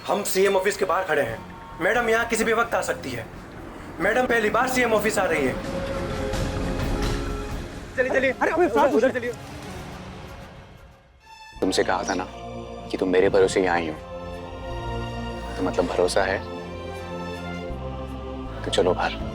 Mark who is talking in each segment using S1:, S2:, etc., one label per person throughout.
S1: हम CM office के बाहर खड़े हैं। मैडम यहाँ किसी भी वक्त आ सकती है। मैडम पहली बार सीएम ऑफिस आ रही है। चलिए चलिए, अरे उधर चलिए।
S2: तुमसे कहा था ना कि तुम मेरे भरोसे यहाँ आई हो, तो मतलब भरोसा है। तो चलो बाहर।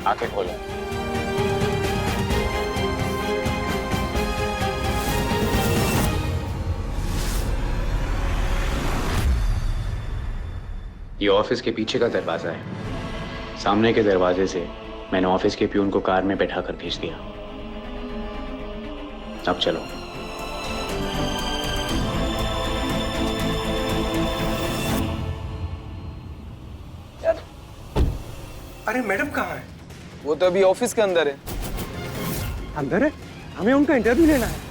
S2: आंखें खोलो। ये ऑफिस के पीछे का दरवाजा है। सामने के दरवाजे से मैंने ऑफिस के प्यून को कार में बैठा कर भेज दिया। अब चलो।
S1: अरे मैडम कहाँ है?
S3: वो तो अभी ऑफिस के अंदर है।
S1: अंदर है? हमें उनका इंटरव्यू लेना है।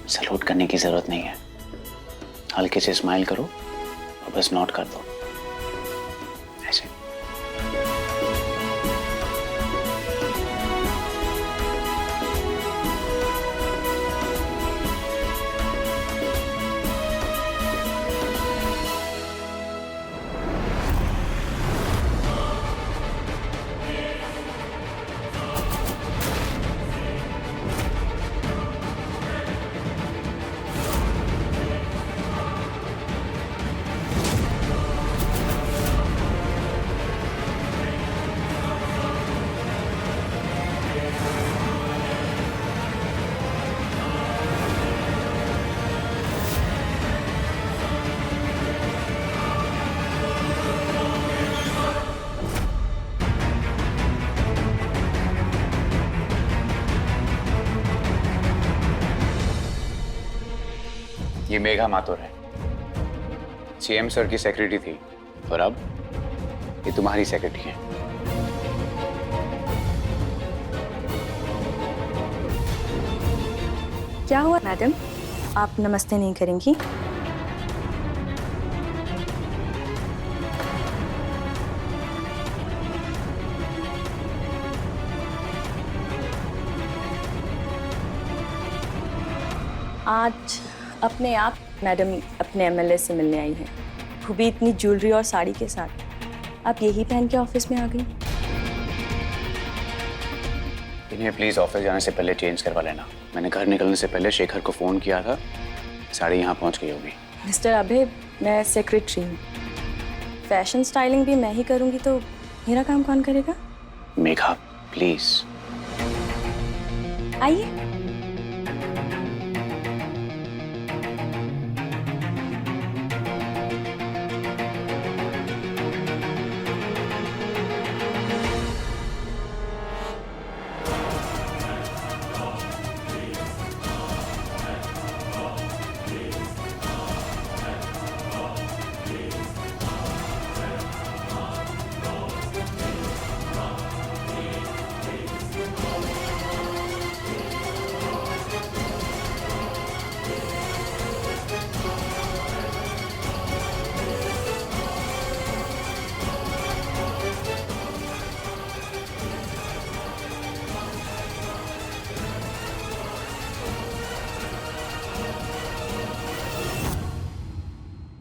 S2: सलूट करने की जरूरत नहीं है। हल्के से स्माइल करो और बस नोट कर दो ऐसे। ये मेघा माथुर है, सीएम सर की सेक्रेटरी थी और अब ये तुम्हारी सेक्रेटरी है।
S4: क्या हुआ मैडम, आप नमस्ते नहीं करेंगी? आज अपने आप मैडम अपने एमएलए से मिलने आई हैं, वो भी इतनी ज्वेलरी और साड़ी के साथ। आप यही पहन के ऑफिस में आ गई?
S2: इन्हें प्लीज ऑफिस जाने से पहले चेंज करवा लेना। मैंने घर निकलने से पहले शेखर को फोन किया था, साड़ी यहाँ पहुँच गई होगी।
S4: मिस्टर अभय, मैं सेक्रेटरी हूँ। फैशन स्टाइलिंग भी मैं ही करूँगी तो मेरा काम कौन करेगा?
S2: मेघा प्लीज
S4: आइए।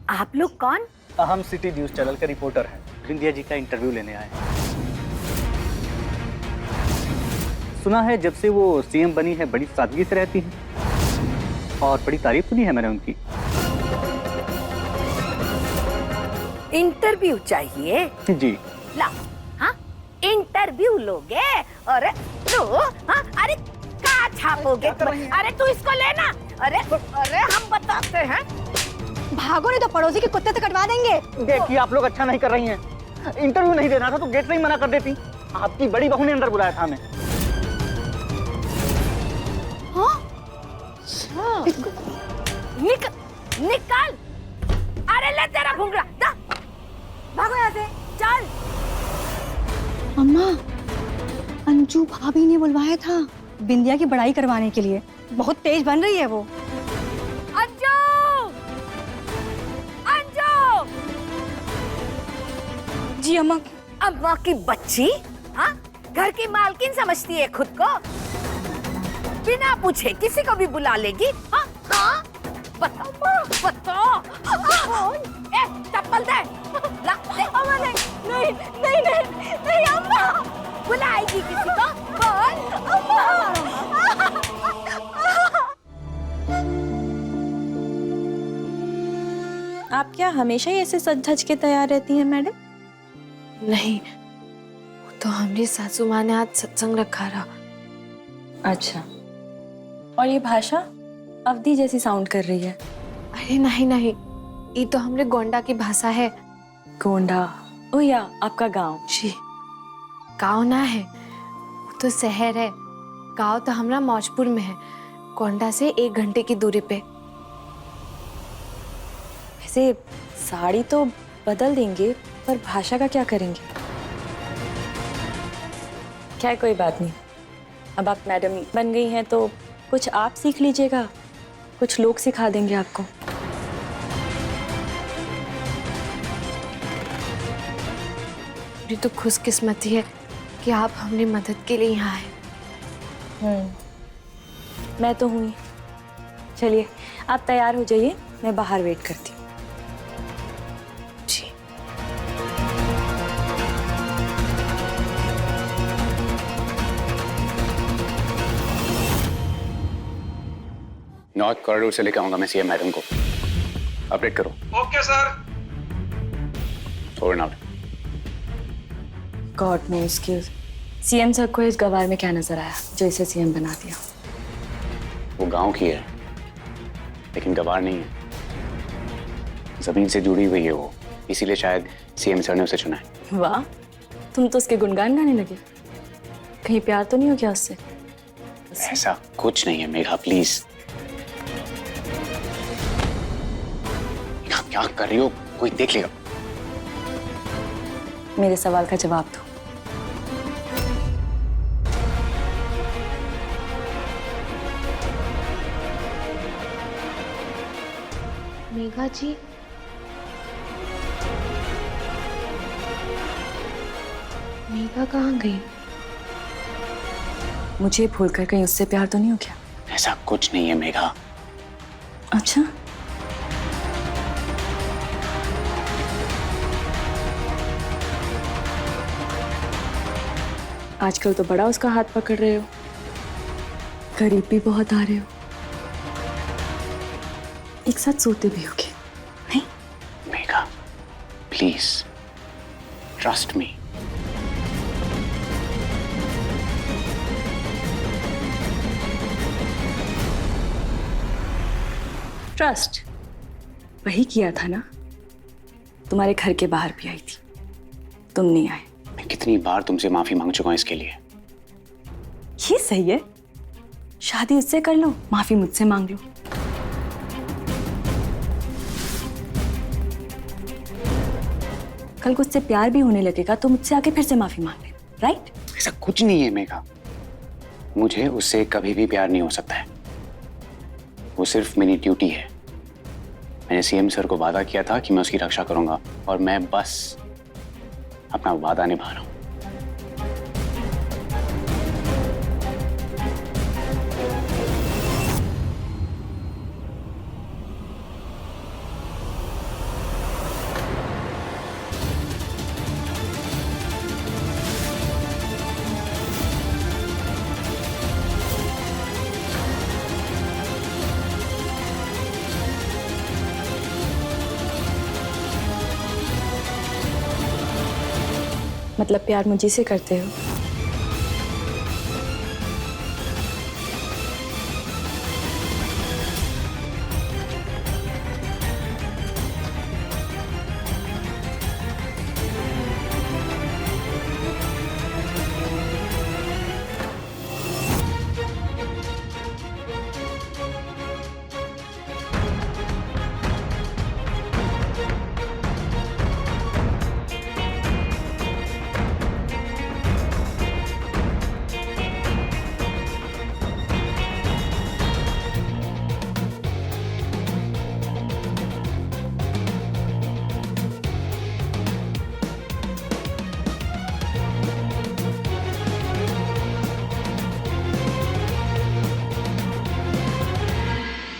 S5: आप लोग कौन?
S6: हम सिटी न्यूज चैनल के रिपोर्टर हैं, बिंदिया जी का इंटरव्यू लेने आए हैं। सुना है जब से वो सीएम बनी है बड़ी सादगी से रहती हैं और बड़ी तारीफ सुनी है मैंने उनकी।
S5: इंटरव्यू चाहिए?
S6: जी।
S5: ला, हाँ इंटरव्यू लोगे? अरे तू, हाँ अरे क्या छापोगे? अरे तू इसको लेना। अरे अरे हम बताते हैं।
S7: भागो नहीं तो पड़ोसी के कुत्ते से कटवा देंगे।
S6: देखिए आप लोग अच्छा नहीं कर रही हैं। इंटरव्यू नहीं देना था तो गेट से ही मना कर देती। आपकी बड़ी बहू ने अंदर बुलाया था हमें।
S5: निकाल। अरे ले तेरा घुंघरा, दा। भागो यहाँ से, चल।
S7: अम्मा, अंजू भाभी ने बुलवाया था बिंदिया की बड़ाई करवाने के लिए। बहुत तेज बन रही है वो।
S5: अंजू, अंजू।
S7: जी अम्मा।
S5: अम्मा की बच्ची, हाँ घर की मालकिन समझती है खुद को। बिना पूछे किसी को भी बुला लेगी। हाँ हाँ बताओ बताओ। ए चप्पल दे। ला दे।
S7: अम्मा नहीं नहीं नहीं नहीं नहीं अम्मा।
S5: बुलाएगी किसी को? बोल
S4: आप क्या हमेशा ही ऐसे सज धज के तैयार रहती हैं मैडम?
S8: नहीं, वो तो हमारी सासू माँ ने आज सत्संग रखा रहा।
S4: अच्छा, और ये भाषा अवधि जैसी साउंड कर रही है।
S8: अरे नहीं नहीं, ये तो हमरे गोंडा की भाषा है।
S4: गोंडा? ओ या आपका गांव?
S8: जी, गाँव ना है, वो तो शहर है। गाँव तो हमारा मौजपुर में है, गोंडा से 1 घंटे की दूरी पे।
S4: वैसे साड़ी तो बदल देंगे पर भाषा का क्या करेंगे? क्या कोई बात नहीं, अब आप मैडम बन गई हैं तो कुछ आप सीख लीजिएगा, कुछ लोग सिखा देंगे आपको।
S8: मेरी तो खुशकिस्मती है कि आप हमारी मदद के लिए यहाँ आए।
S4: मैं तो हुई। चलिए आप तैयार हो जाइए, मैं बाहर वेट करती हूँ।
S8: जी।
S2: नॉर्थ कॉरिडोर से लेकर आऊंगा मैं सीएम मैडम को। अपडेट करो।
S1: Okay sir.
S2: Over and out.
S4: God no excuse. CM sir को इस गवार में क्या नजर आया जो इसे सीएम बना दिया?
S2: वो गांव की है लेकिन गवार नहीं है, जमीन से जुड़ी हुई है वो, इसीलिए शायद सीएम सर ने उसे चुना है।
S4: वाह, तुम तो उसके गुणगान गाने लगे। कहीं प्यार तो नहीं हो गया उससे?
S2: ऐसा कुछ नहीं है मेघा, प्लीज। क्या कर रही हो? कोई देख लेगा।
S4: मेरे सवाल का जवाब दो।
S8: मेघा जी, मेघा कहाँ गई?
S4: मुझे भूलकर कहीं उससे प्यार तो नहीं हो गया?
S2: ऐसा कुछ नहीं है मेघा।
S4: अच्छा, आजकल तो बड़ा उसका हाथ पकड़ रहे हो, करीब भी बहुत आ रहे हो, एक साथ सोते भी होगे नहीं?
S2: Megha please trust me.
S4: Trust वही किया था ना, तुम्हारे घर के बाहर भी आई थी, तुम नहीं आए।
S2: मैं कितनी बार तुमसे माफी मांग चुका हूं इसके लिए।
S4: ये सही है, शादी उससे कर लो, माफी मुझसे मांग लो। कल को उससे प्यार भी होने लगेगा तो मुझसे आके फिर से माफी मांग ले, राइट?
S2: ऐसा कुछ नहीं है मेघा, मुझे उससे कभी भी प्यार नहीं हो सकता है, वो सिर्फ मेरी ड्यूटी है। मैंने सीएम सर को वादा किया था कि मैं उसकी रक्षा करूंगा और मैं बस अपना वादा निभा रहा हूं।
S4: मतलब प्यार मुझे से करते हो?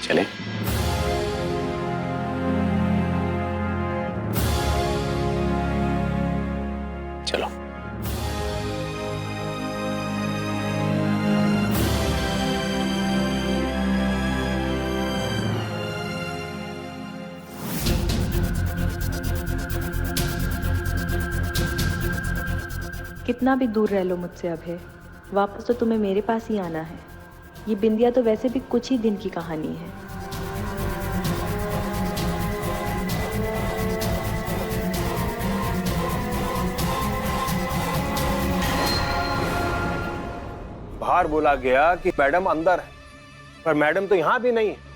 S2: चले? चलो।
S4: कितना भी दूर रह लो मुझसे अभय, वापस तो तुम्हें मेरे पास ही आना है। ये बिंदिया तो वैसे भी कुछ ही दिन की कहानी है।
S3: बाहर बोला गया कि मैडम अंदर है, पर मैडम तो यहां भी नहीं है।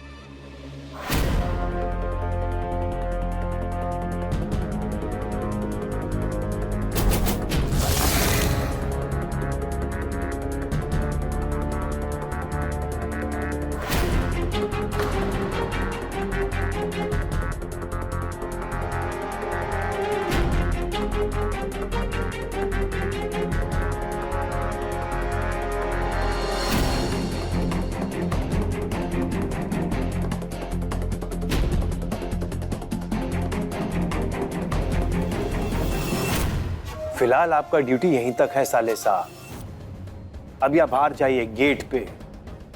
S3: फिलहाल आपका ड्यूटी यहीं तक है साले साहब। अब या बाहर जाइए गेट पे,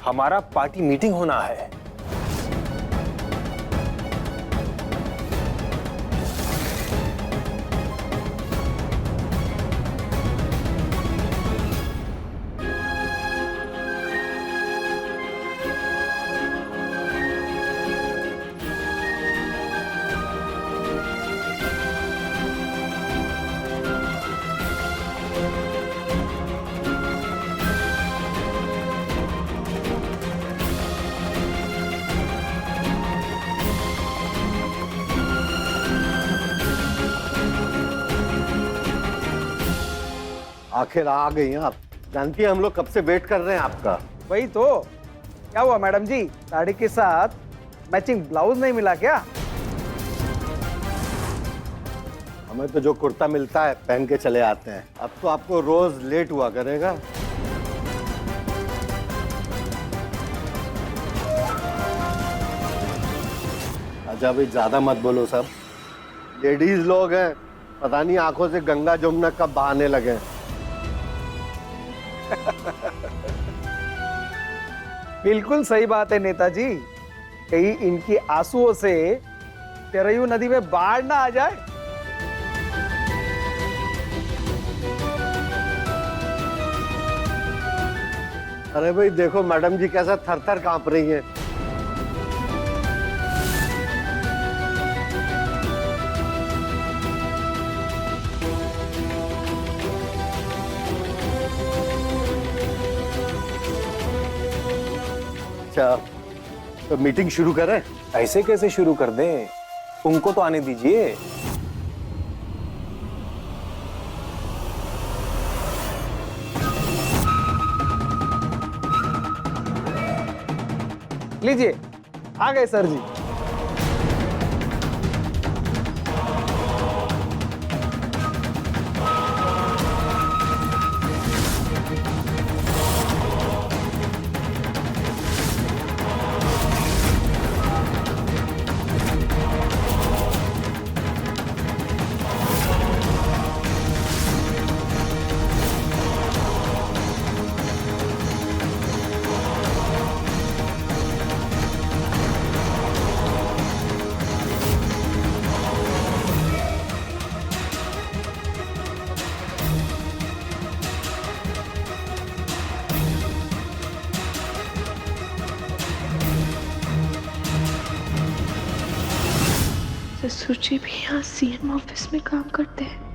S3: हमारा पार्टी मीटिंग होना है।
S9: आखिर आ गई हैं आप। जानती है हम लोग कब से वेट कर रहे हैं आपका।
S10: वही तो। क्या हुआ मैडम जी, साड़ी के साथ मैचिंग ब्लाउज नहीं मिला क्या?
S9: हमें तो जो कुर्ता मिलता है पहन के चले आते हैं। अब तो आपको रोज लेट हुआ करेगा। अच्छा भाई ज्यादा मत बोलो सब। लेडीज लोग हैं, पता नहीं आंखों से गंगा जमुना कब बहाने लगे।
S10: बिल्कुल सही बात है नेताजी। कहीं इनकी आंसुओं से तेरयू नदी में बाढ़ ना आ जाए।
S9: अरे भाई देखो मैडम जी कैसा थर थर कांप रही हैं। अच्छा तो मीटिंग शुरू करें?
S3: ऐसे कैसे शुरू कर दें, उनको तो आने दीजिए।
S10: लीजिए, आ गए सर जी।
S8: ससुर जी भी यहाँ सीएम ऑफिस में काम करते हैं।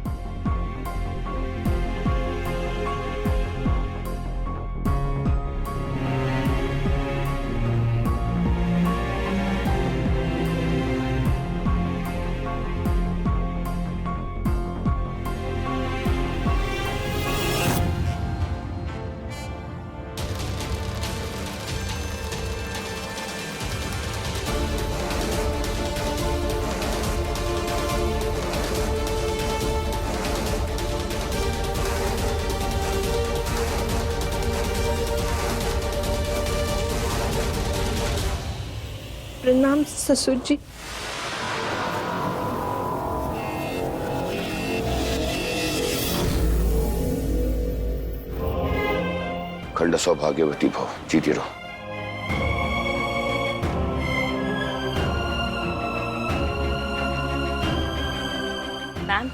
S8: प्रणाम ससुर जी।
S11: खंड सौभाग्यवती भव, जीती रहो।
S4: मैम,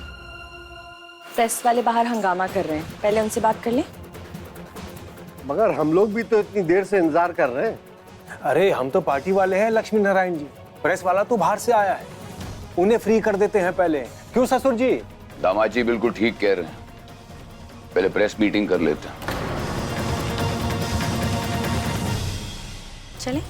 S4: प्रेस वाले बाहर हंगामा कर रहे हैं, पहले उनसे बात कर लें।
S9: मगर हम लोग भी तो इतनी देर से इंतजार कर रहे हैं।
S3: अरे हम तो पार्टी वाले हैं लक्ष्मी नारायण जी, प्रेस वाला तो बाहर से आया है, उन्हें फ्री कर देते हैं पहले। क्यों ससुर जी?
S11: दामाद जी बिल्कुल ठीक कह रहे हैं, पहले प्रेस मीटिंग कर लेते हैं।
S4: चलें?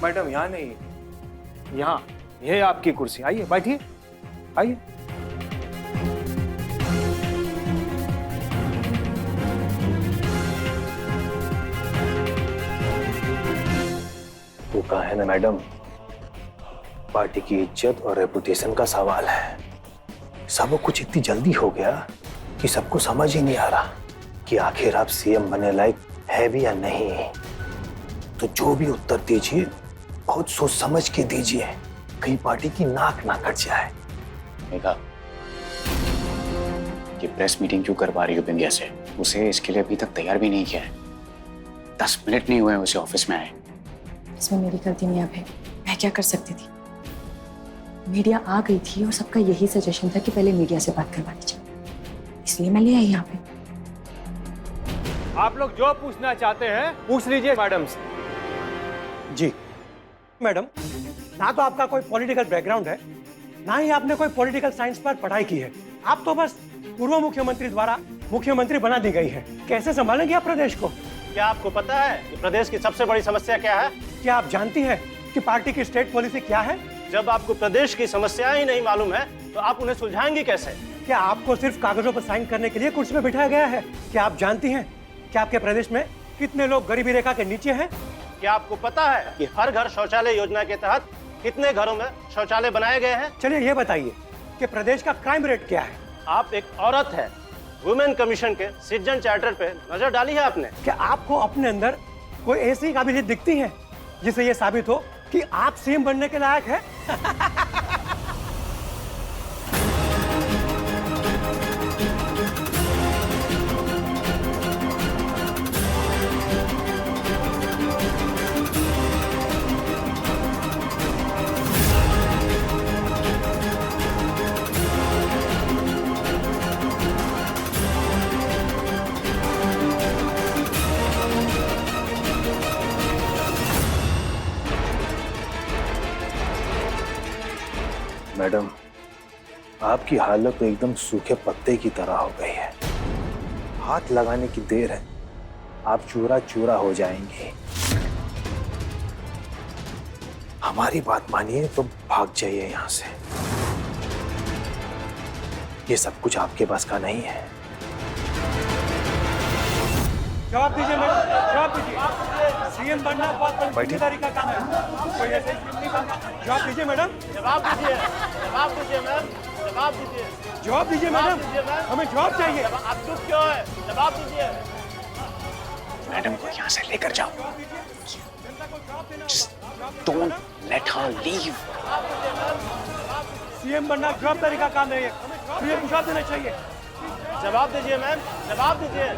S3: मैडम यहाँ नहीं, यहाँ, ये आपकी कुर्सी, आइए बैठिए, आइए। वो कहा है ना मैडम, पार्टी की इज्जत और रेपुटेशन का सवाल है। सब कुछ इतनी जल्दी हो गया कि सबको समझ ही नहीं आ रहा कि आखिर आप सीएम बनने लायक है भी या नहीं। तो जो भी उत्तर दीजिए बहुत सोच समझ के दीजिए, कहीं पार्टी की नाक ना कट जाए।
S2: मेघा, ये प्रेस मीटिंग क्यों करवा रही हो बिंदिया से? उसे इसके लिए अभी तक तैयार भी नहीं किया है। 10 मिनट नहीं हुए उसे ऑफिस में आए।
S4: इसमें मेरी गलती नहीं है, मैं क्या कर सकती थी? मीडिया आ गई थी और सबका यही सजेशन था कि पहले मीडिया से बात करवा दीजिए, इसलिए मैं ले आई यहाँ पे।
S3: आप लोग जो पूछना चाहते हैं पूछ लीजिए मैडम से।
S1: जी मैडम, ना तो आपका कोई पॉलिटिकल बैकग्राउंड है, ना ही आपने कोई पॉलिटिकल साइंस पर पढ़ाई की है। आप तो बस पूर्व मुख्यमंत्री द्वारा मुख्यमंत्री बना दी गई है। कैसे संभालेंगे आप प्रदेश को?
S12: क्या आपको पता है कि प्रदेश की सबसे बड़ी समस्या क्या है?
S1: क्या आप जानती हैं कि पार्टी की स्टेट पॉलिसी क्या है?
S12: जब आपको प्रदेश की समस्याएं ही नहीं मालूम है तो आप उन्हें सुलझाएंगी कैसे?
S1: क्या आपको सिर्फ कागजों पर साइन करने के लिए कुर्सी में बिठाया गया है? क्या आप जानती हैं कि आपके प्रदेश में कितने लोग गरीबी रेखा के नीचे हैं?
S12: क्या आपको पता है कि हर घर शौचालय योजना के तहत कितने घरों में शौचालय बनाए गए हैं?
S1: चलिए ये बताइए कि प्रदेश का क्राइम रेट क्या है?
S12: आप एक औरत है, वुमेन कमीशन के सिटीजन चार्टर पे नजर डाली है आपने?
S1: क्या आपको अपने अंदर कोई ऐसी काबिलियत दिखती है जिससे ये साबित हो कि आप सीएम बनने के लायक है?
S3: मैडम, आपकी हालत तो एकदम सूखे पत्ते की तरह हो गई है। हाथ लगाने की देर है, आप चूरा चूरा हो जाएंगे। हमारी बात मानिए तो भाग जाइए यहाँ से। ये सब कुछ आपके पास का नहीं है।
S1: जवाब दीजिए मैडम, जवाब दीजिए। सीएम बनना बहुत बड़ी जिम्मेदारी का काम है, कोई ऐसे सीएम नहीं बनता। जवाब दीजिए मैडम,
S12: जवाब दीजिए, जवाब दीजिए मैम, जवाब दीजिए,
S1: जवाब दीजिए मैडम, हमें जवाब चाहिए।
S12: आप चुप क्यों है? जवाब दीजिए।
S2: मैडम को यहाँ से लेकर जाओ। Just don't let her leave.
S1: CM बनना जवाबदारी का काम है, हमें जवाब देना चाहिए।
S12: जवाब दीजिए मैम, जवाब दीजिए।